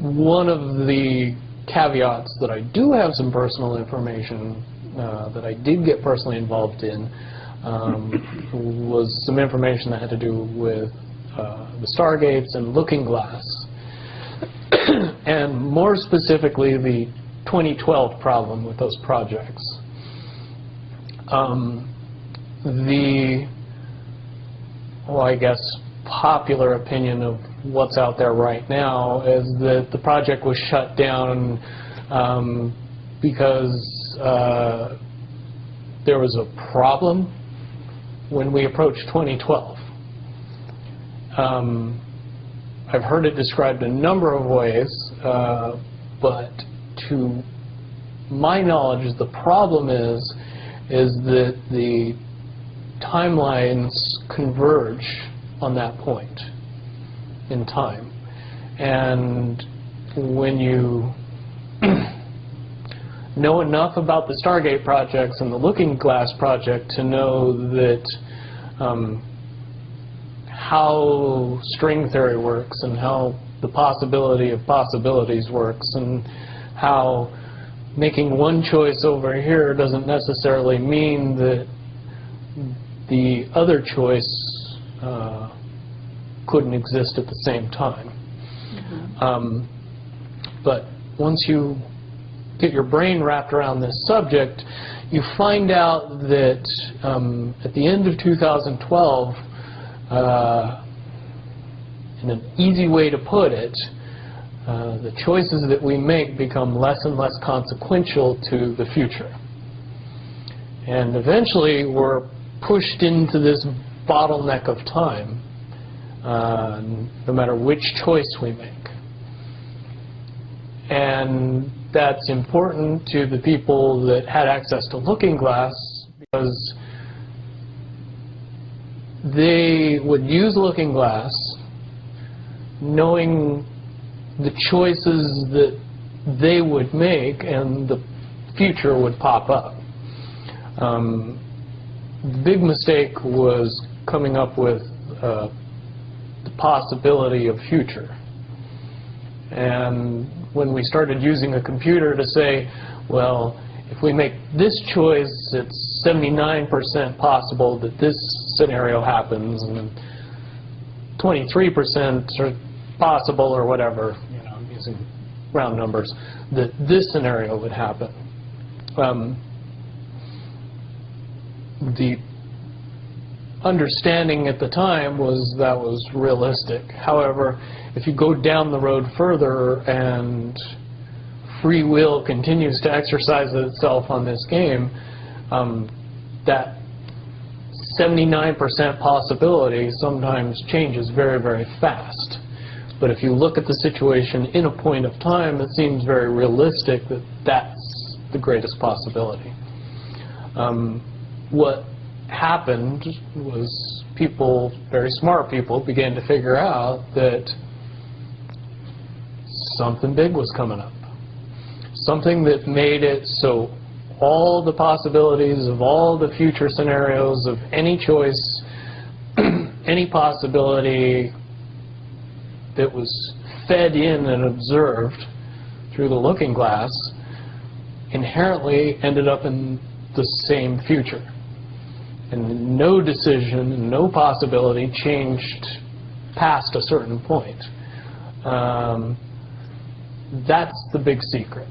one of the caveats that I do have some personal information that I did get personally involved in was some information that had to do with the Stargates and Looking Glass, and more specifically the 2012 problem with those projects. I guess, popular opinion of what's out there right now is that the project was shut down because there was a problem when we approached 2012. I've heard it described a number of ways, but to my knowledge, the problem is that the timelines converge on that point in time. And when you know enough about the Stargate projects and the Looking Glass project to know that how string theory works and how the possibility of possibilities works and how making one choice over here doesn't necessarily mean that the other choice couldn't exist at the same time. Mm-hmm. But once you get your brain wrapped around this subject, you find out that at the end of 2012, in an easy way to put it, the choices that we make become less and less consequential to the future. And eventually we're pushed into this bottleneck of time, no matter which choice we make. And that's important to the people that had access to Looking Glass, because they would use Looking Glass knowing the choices that they would make and the future would pop up. The big mistake was coming up with the possibility of future. And when we started using a computer to say, well, if we make this choice, it's 79% possible that this scenario happens, and 23% are possible, or whatever, you know, I'm using round numbers, that this scenario would happen. The understanding at the time was that was realistic. However, if you go down the road further and free will continues to exercise itself on this game, that 79% possibility sometimes changes very, very fast. But if you look at the situation in a point of time, it seems very realistic that that's the greatest possibility. What happened was people, very smart people, began to figure out that something big was coming up. Something that made it so all the possibilities of all the future scenarios of any choice, any possibility that was fed in and observed through the Looking Glass inherently ended up in the same future. And no decision, no possibility changed past a certain point. That's the big secret.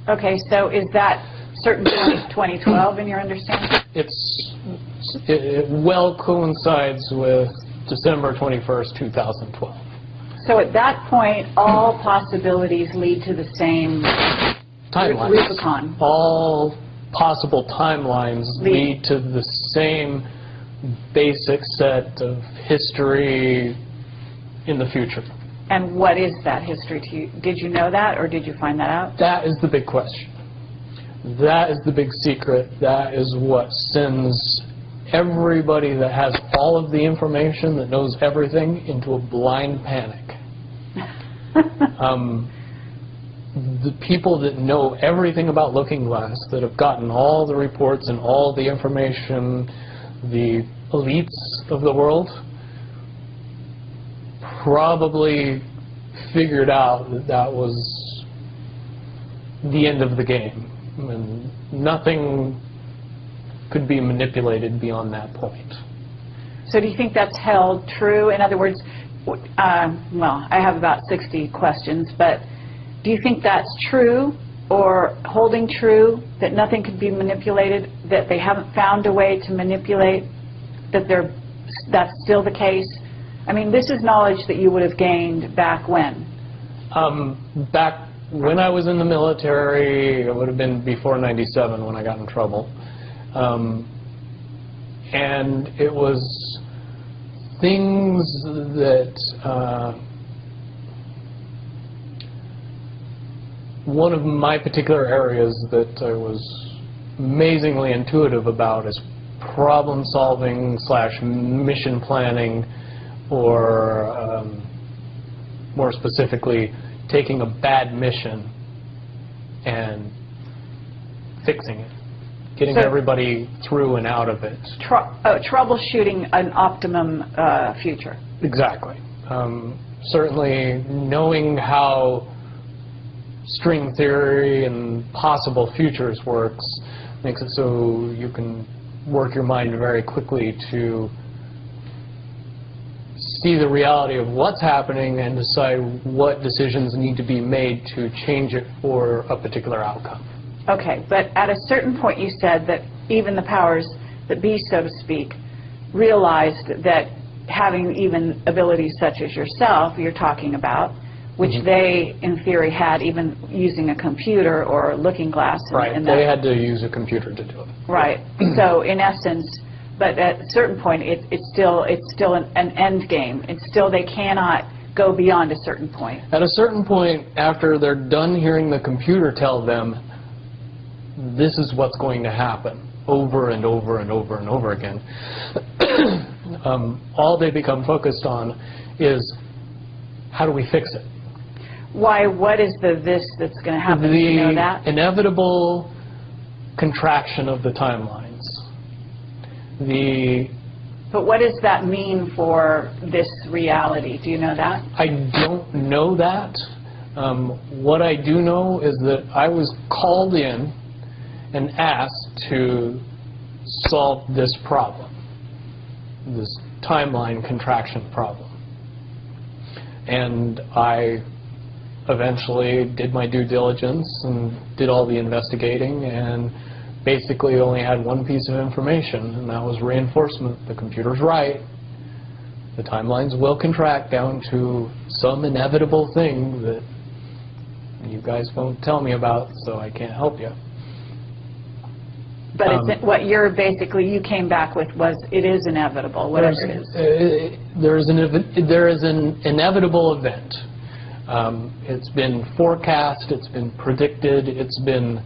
Okay, so is that certain point 2012 in your understanding? It well coincides with December 21st, 2012. So at that point, all possibilities lead to the same timelines. Rubicon. All possible timelines lead to the same basic set of history in the future. And what is that history to you? Did you know that, or did you find that out? That is the big question. That is the big secret. That is what sends everybody that has all of the information, that knows everything, into a blind panic. The people that know everything about Looking Glass, that have gotten all the reports and all the information, the elites of the world, probably figured out that that was the end of the game, and nothing could be manipulated beyond that point. So do you think that's held true? In other words, well, I have about 60 questions, but do you think that's true or holding true, that nothing could be manipulated, that they haven't found a way to manipulate, that that's still the case? I mean, this is knowledge that you would have gained back when? Back when I was in the military, it would have been before '97 when I got in trouble. And it was things that one of my particular areas that I was amazingly intuitive about is problem solving / mission planning, or more specifically, taking a bad mission and fixing it, getting everybody through and out of it. Troubleshooting an optimum future. Exactly. Certainly knowing how string theory and possible futures works makes it so you can work your mind very quickly to see the reality of what's happening and decide what decisions need to be made to change it for a particular outcome. Okay, but at a certain point you said that even the powers that be, so to speak, realized that having even abilities such as yourself, you're talking about, which they, in theory, had even using a computer or a looking glass. Right, they had to use a computer to do it. Right, so in essence, but at a certain point, it's still an end game. It's still, they cannot go beyond a certain point. At a certain point, after they're done hearing the computer tell them, this is what's going to happen, over and over and over and over again, all they become focused on is, how do we fix it? Why? What is this that's going to happen? Do you know that? The inevitable contraction of the timelines. But what does that mean for this reality? Do you know that? I don't know that. What I do know is that I was called in and asked to solve this problem, this timeline contraction problem. And I eventually did my due diligence and did all the investigating, and basically only had one piece of information, and that was reinforcement. The computer's right. The timelines will contract down to some inevitable thing that you guys won't tell me about, so I can't help you. But what you're basically, you came back with was, it is inevitable, whatever it is. There is an inevitable event. It's been forecast, it's been predicted, it's been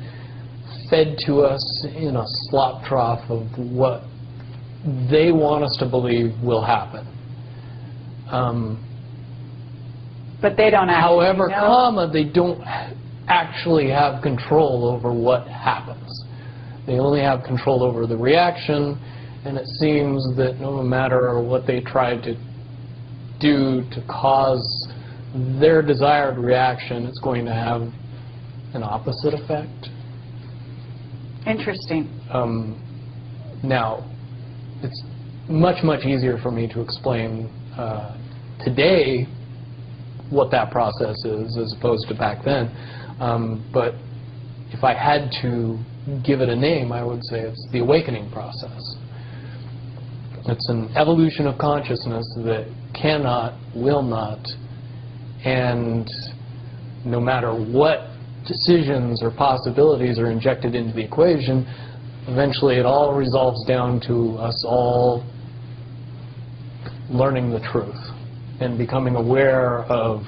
fed to us in a slop trough of what they want us to believe will happen. But they don't actually however, know. They don't actually have control over what happens. They only have control over the reaction, and it seems that no matter what they try to do to cause their desired reaction, it's going to have an opposite effect. Interesting. Now, it's much, much easier for me to explain today what that process is as opposed to back then. But if I had to give it a name, I would say it's the awakening process. It's an evolution of consciousness that cannot, will not, and no matter what decisions or possibilities are injected into the equation, eventually it all resolves down to us all learning the truth and becoming aware of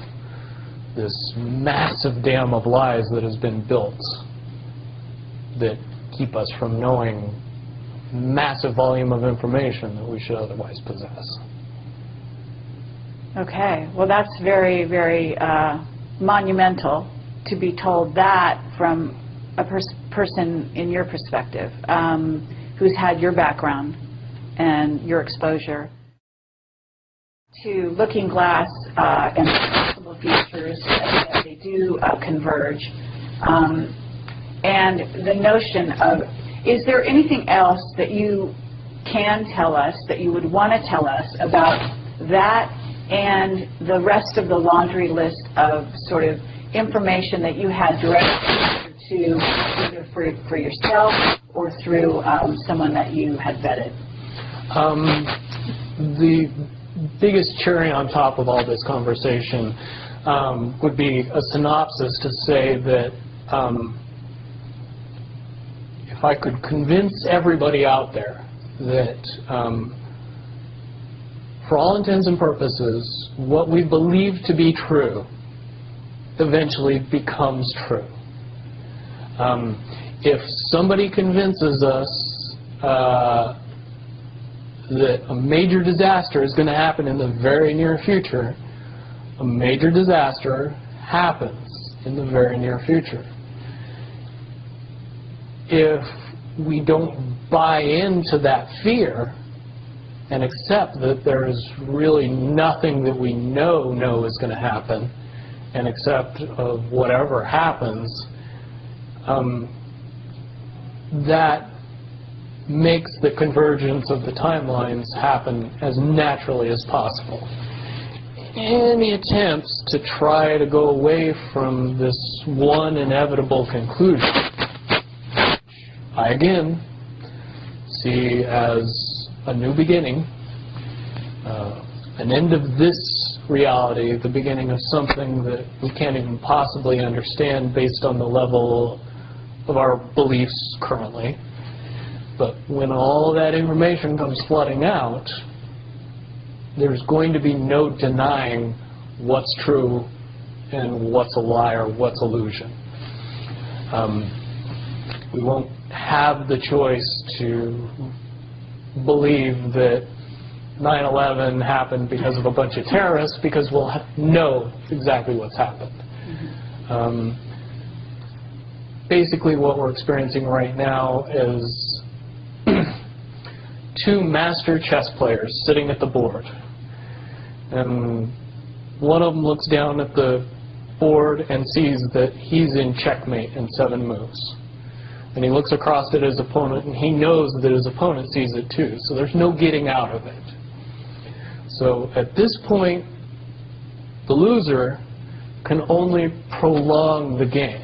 this massive dam of lies that has been built that keep us from knowing massive volume of information that we should otherwise possess. Okay, well that's very, very monumental to be told that from a person in your perspective, who's had your background and your exposure to Looking Glass and possible futures that they do converge. And the notion of, is there anything else that you can tell us, that you would want to tell us about that and the rest of the laundry list of sort of information that you had direct to either for yourself or through someone that you had vetted? The biggest cherry on top of all this conversation would be a synopsis to say that if I could convince everybody out there that for all intents and purposes, what we believe to be true eventually becomes true. If somebody convinces us that a major disaster is going to happen in the very near future, a major disaster happens in the very near future. If we don't buy into that fear and accept that there is really nothing that we know is going to happen, and accept of whatever happens, that makes the convergence of the timelines happen as naturally as possible. Any attempts to try to go away from this one inevitable conclusion, I again see as a new beginning, an end of this reality, the beginning of something that we can't even possibly understand based on the level of our beliefs currently. But when all that information comes flooding out, there's going to be no denying what's true and what's a lie or what's illusion. We won't have the choice to believe that 9/11 happened because of a bunch of terrorists, because we'll know exactly what's happened. Basically what we're experiencing right now is two master chess players sitting at the board. And one of them looks down at the board and sees that he's in checkmate in 7 moves. And he looks across at his opponent and he knows that his opponent sees it too. So there's no getting out of it. So at this point, the loser can only prolong the game.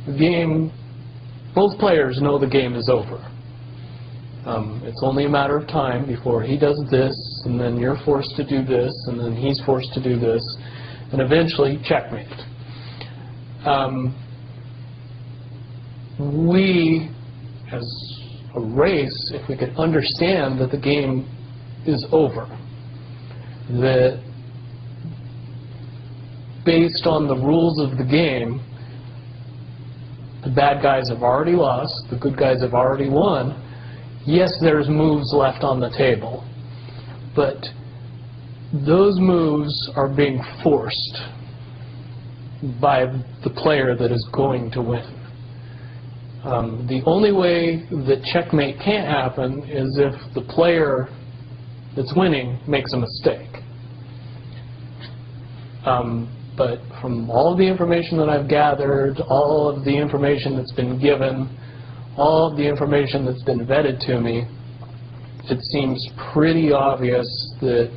The game, both players know the game is over. It's only a matter of time before he does this, and then you're forced to do this, and then he's forced to do this, and eventually checkmate. We, as a race, if we could understand that the game is over, that based on the rules of the game, the bad guys have already lost, the good guys have already won. Yes, there's moves left on the table, but those moves are being forced by the player that is going to win. The only way that checkmate can't happen is if the player that's winning makes a mistake. But from all of the information that I've gathered, all of the information that's been given, all of the information that's been vetted to me, it seems pretty obvious that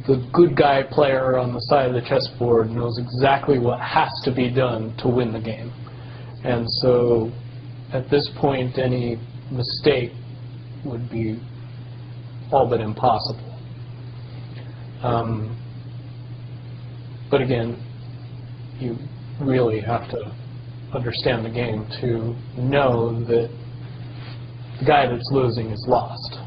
the good guy player on the side of the chessboard knows exactly what has to be done to win the game. And so at this point, any mistake would be all but impossible. But again, you really have to understand the game to know that the guy that's losing is lost.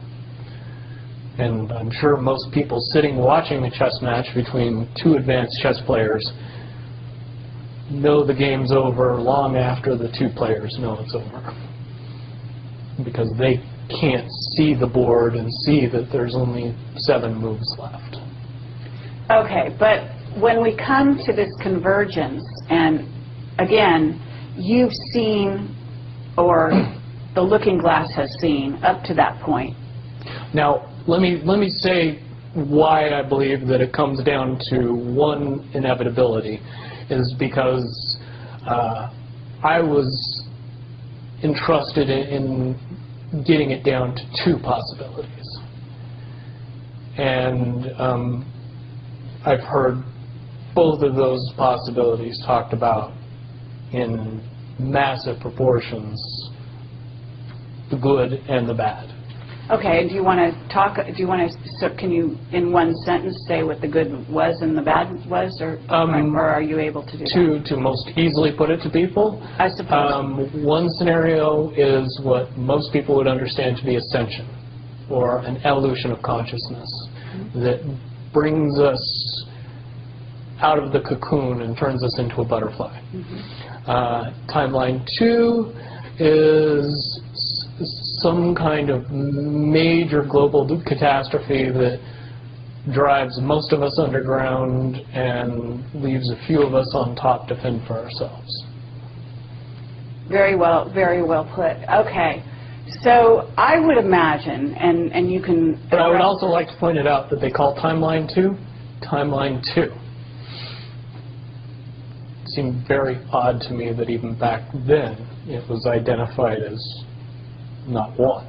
And I'm sure most people sitting watching a chess match between two advanced chess players know the game's over long after the two players know it's over, because they can't see the board and see that there's only 7 moves left. Okay, but when we come to this convergence, and again, you've seen, or the Looking Glass has seen, up to that point. Now, let me say why I believe that it comes down to one inevitability is because I was entrusted in getting it down to two possibilities. And I've heard both of those possibilities talked about in massive proportions, the good and the bad. Okay, do you want to talk, so can you, in one sentence, say what the good was and the bad was, or are you able to do that? To most easily put it to people, I suppose. One scenario is what most people would understand to be ascension, or an evolution of consciousness, that brings us out of the cocoon and turns us into a butterfly. Timeline 2 is some kind of major global catastrophe that drives most of us underground and leaves a few of us on top to fend for ourselves. Very well put. Okay. So I would imagine, and you can... But I would also like to point it out that they call Timeline 2, Timeline 2. It seemed very odd to me that even back then it was identified as not one.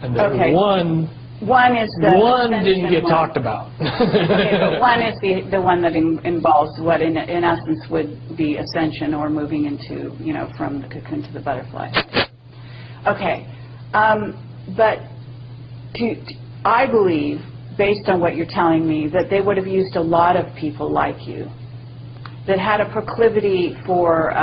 And that one is the one didn't get talked about. Okay, but one is the one that involves what in essence would be ascension, or moving into, you know, from the cocoon to the butterfly. Okay, but I believe, based on what you're telling me, that they would have used a lot of people like you that had a proclivity for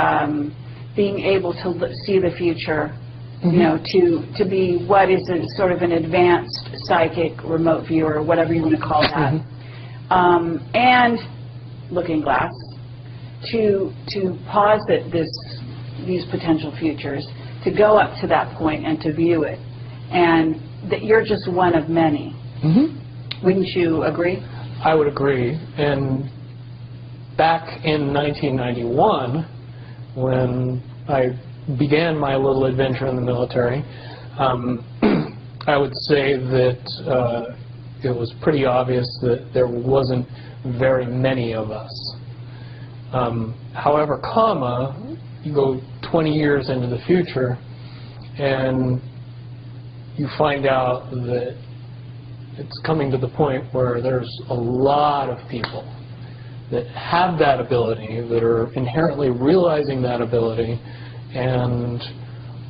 being able to see the future, you know, to be what is a sort of an advanced psychic remote viewer, whatever you want to call that, and looking glass, to posit these potential futures, to go up to that point and to view it, and that you're just one of many. Wouldn't you agree? I would agree. And back in 1991, when I began my little adventure in the military, I would say that it was pretty obvious that there wasn't very many of us. However, you go 20 years into the future and you find out that it's coming to the point where there's a lot of people that have that ability, that are inherently realizing that ability, and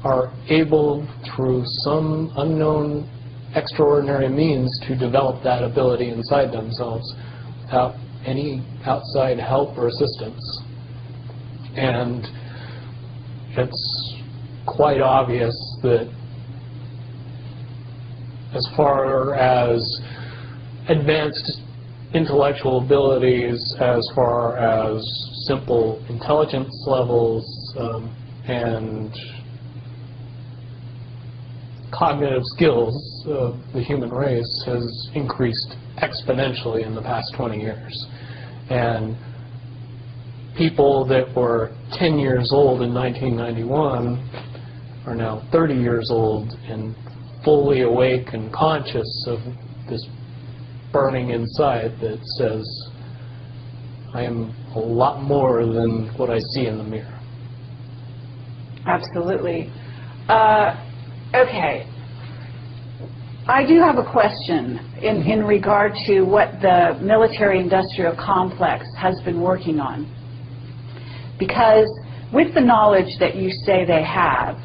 are able, through some unknown extraordinary means, to develop that ability inside themselves without any outside help or assistance. And it's quite obvious that as far as advanced intellectual abilities, as far as simple intelligence levels, and cognitive skills of the human race has increased exponentially in the past 20 years. And people that were 10 years old in 1991 are now 30 years old and fully awake and conscious of this burning inside that says, I am a lot more than what I see in the mirror. Absolutely. Okay. I do have a question in regard to what the military-industrial complex has been working on. Because with the knowledge that you say they have,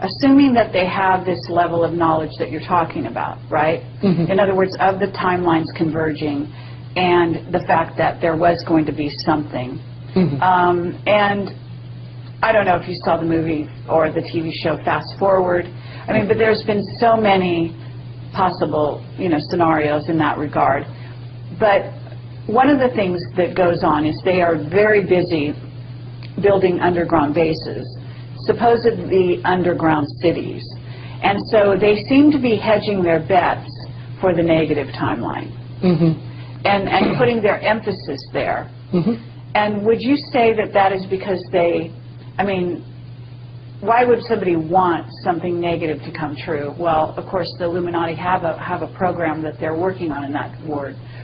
assuming that they have this level of knowledge that you're talking about, right? In other words, of the timelines converging and the fact that there was going to be something. And I don't know if you saw the movie or the TV show Fast Forward. I mean, but there's been so many possible, you know, scenarios in that regard. But one of the things that goes on is they are very busy building underground bases, supposedly underground cities. And so they seem to be hedging their bets for the negative timeline and putting their emphasis there. And would you say that that is because they, I mean, why would somebody want something negative to come true? Well, of course, the Illuminati have a program that they're working on in that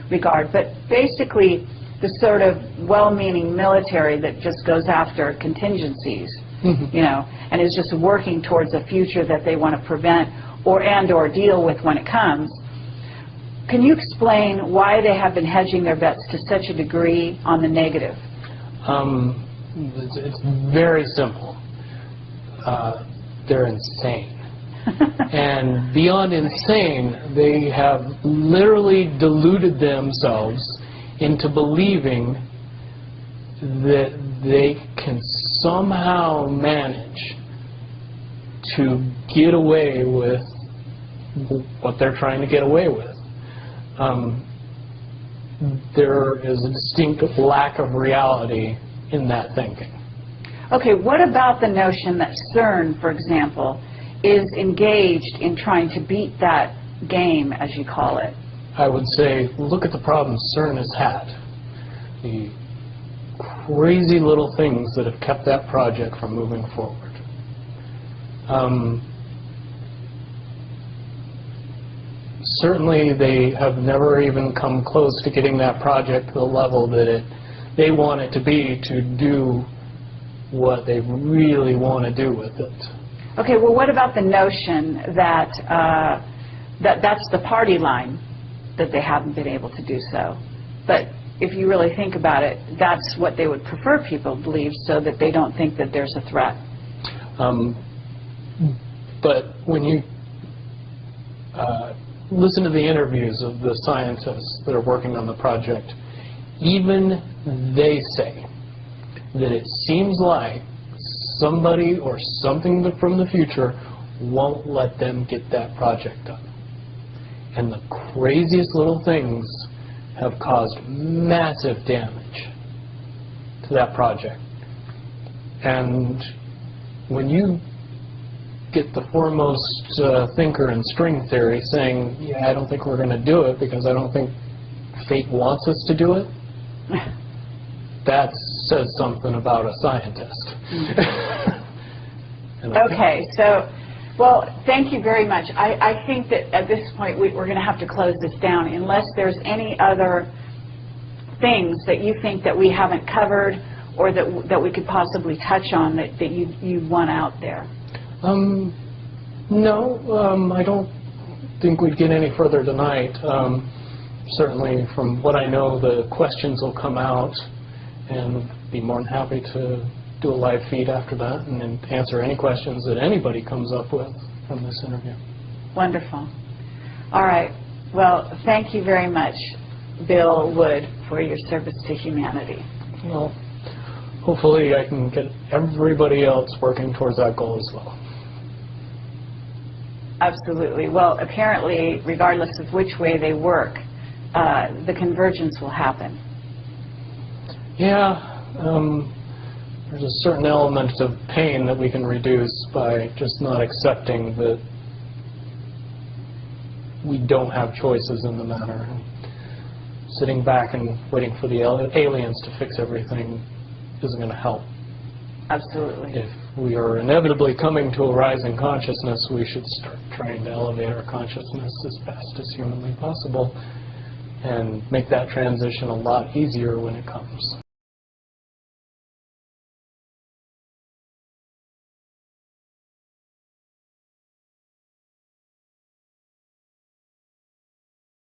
regard. But basically, the sort of well-meaning military that just goes after contingencies, you know, and is just working towards a future that they want to prevent or deal with when it comes. Can you explain why they have been hedging their bets to such a degree on the negative? It's very simple. They're insane. And beyond insane, they have literally deluded themselves into believing that they can somehow manage to get away with what they're trying to get away with. There is a distinct lack of reality in that thinking. Okay, what about the notion that CERN, for example, is engaged in trying to beat that game, as you call it? I would say, look at the problems CERN has had. The crazy little things that have kept that project from moving forward. Certainly they have never even come close to getting that project to the level that they want it to be to do what they really want to do with it. Okay, well, what about the notion that that's the party line, that they haven't been able to do so? But if you really think about it, that's what they would prefer people believe, so that they don't think that there's a threat. But when you listen to the interviews of the scientists that are working on the project, even they say that it seems like somebody or something from the future won't let them get that project done. And the craziest little things have caused massive damage to that project. And when you get the foremost thinker in string theory saying, yeah, I don't think we're going to do it because I don't think fate wants us to do it, that says something about a scientist. Okay, so, well, thank you very much. I think that at this point we're going to have to close this down unless there's any other things that you think that we haven't covered or that we could possibly touch on that you want out there. No, I don't think we'd get any further tonight. Certainly, from what I know, the questions will come out, and be more than happy to do a live feed after that and then answer any questions that anybody comes up with from this interview. Wonderful. All right. Well, thank you very much, Bill Wood, for your service to humanity. Well, hopefully I can get everybody else working towards that goal as well. Absolutely. Well, apparently, regardless of which way they work, the convergence will happen. Yeah. There's a certain element of pain that we can reduce by just not accepting that we don't have choices in the matter. Sitting back and waiting for the aliens to fix everything isn't going to help. Absolutely. If we are inevitably coming to a rising consciousness, we should start trying to elevate our consciousness as fast as humanly possible and make that transition a lot easier when it comes.